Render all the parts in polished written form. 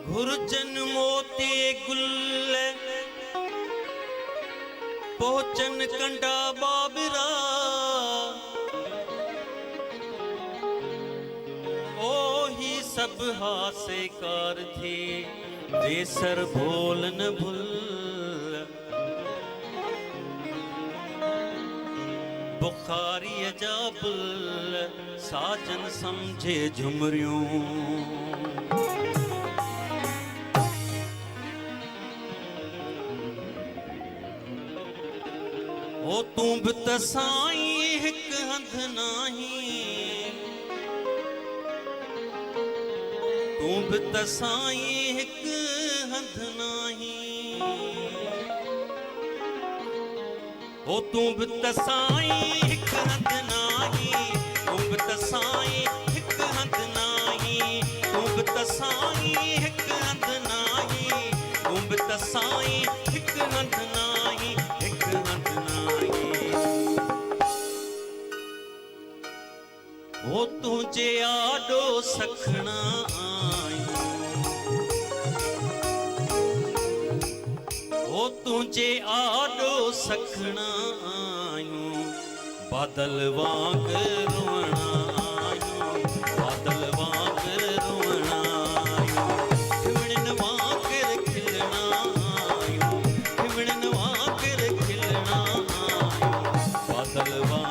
घुरजन मोती गुल पहुंचन कंडा बाबरा ओ ही सब हासे कार थे बेसर भोल न भूल बुखारी अजाबुल साजन समझे झुमरियों ओ तू भी त साईं हिक हंध नाही तू भी त साईं हिक हंध नाही ओ तू भी त साईं हिक हंध नाही तू भी त साईं हिक हंध नाही तू भी त साईं हिक हंध नाही तू भी त साईं हिक हंध नाही हिक हंध ओ तुझे आडो सखना आयूं ओ तुझे आडो सखना आयूं बादल वांग रोवणा आयूं बादल वांग रोवणा आयूं खिवणन वांग खिलना आयूं खिवणन वांग खिलना आयूं बादल वांग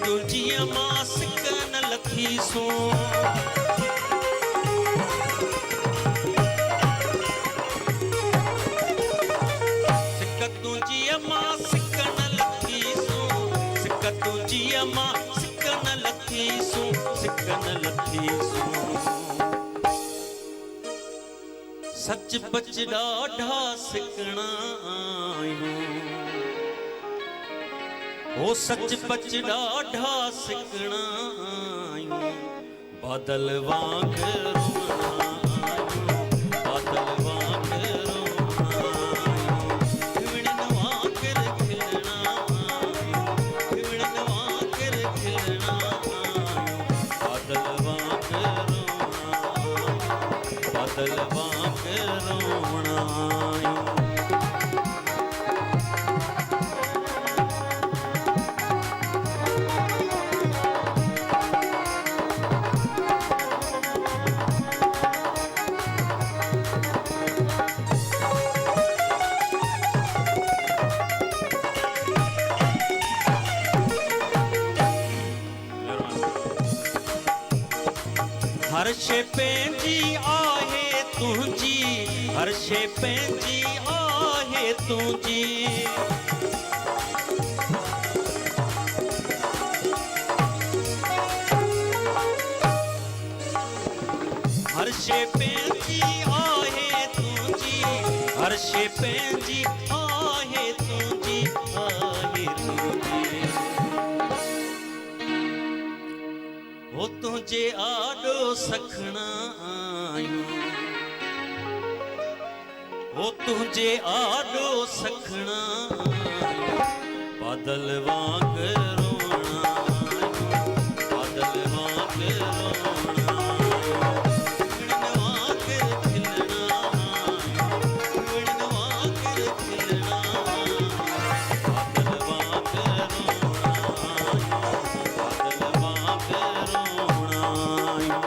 तुझिया मां सिकन लखी सो सिक तुझिया मां सिकन लखी सो सिक तुझिया मां सिकन लखी सो सिकन लखी सो सच बच ॾाढा सिकणा आयूं ओ सच बच ॾाढा सिकणा आयूं बादल वांग रोवणा आयूं बादल वांग रोवणा आयूं खिवणन वांग खिलणा आयूं खिवणन वांग खिलणा आयूं बादल वांग रोवणा आयूं बादल वांग रोवणा आयूं हर शे पंहिंजी आहे तुंहिंजी हर शे पंहिंजी आहे तुंहिंजी हर शे पंहिंजी आहे तुंहिंजी हर शे पंहिंजी आहे तुंहिंजी आहे तुंहिंजी ओ तुझे आडो सखना आयूं ओ तुझे आडो सखना आयूं बादल वांग रोवणा आयूं बादल वांग रोवणा आयूं खिवणन वांग खिलणा आयूं खिवणन वांग खिलणा आयूं बादल वांग रोवणा आयूं बादल वांग रोवणा आयूं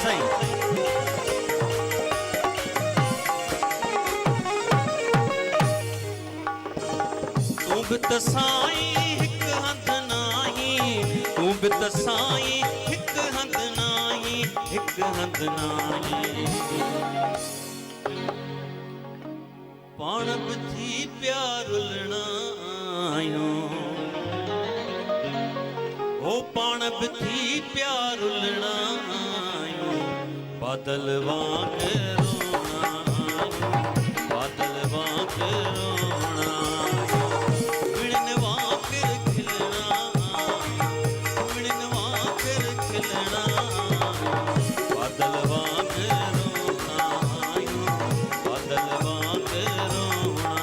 साईं। तू बित साईं हिक हंध नाही, तू बित साईं हिक हंध नाही, हिक हंध नाही। पाण बिथी प्यार उलणायो, ओ पाण बिथी प्यार उलणायो, बादल वांग रोना, बादल वांग रोना, विणन वांग खिलना, विणन वांग खिलना, बादल वांग रोना, बादल वांग रोना।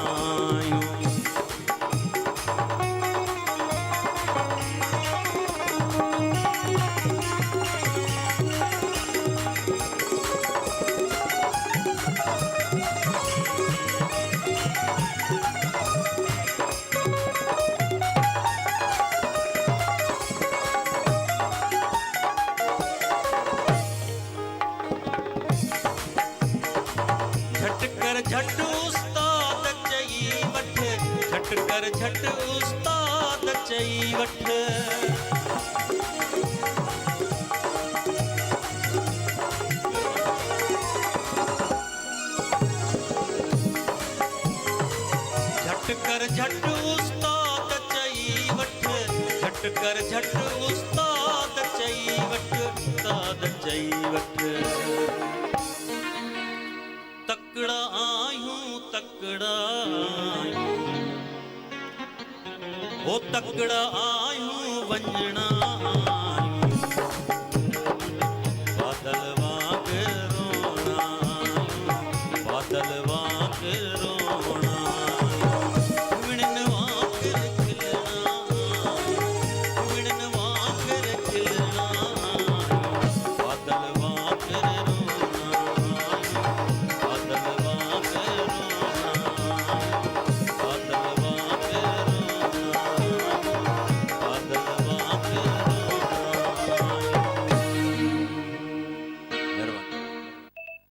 झट कर झट उस्ताद चई वठ, झट कर झट उस्ताद चई वठ। झट कर झट उस्ताद चई वठ, झट कर झट उस्ताद चई वठ, उस्ताद चई वठ। तकड़ा आयूं तकड़ा आयूं, ओ तकड़ा आयूं वंजना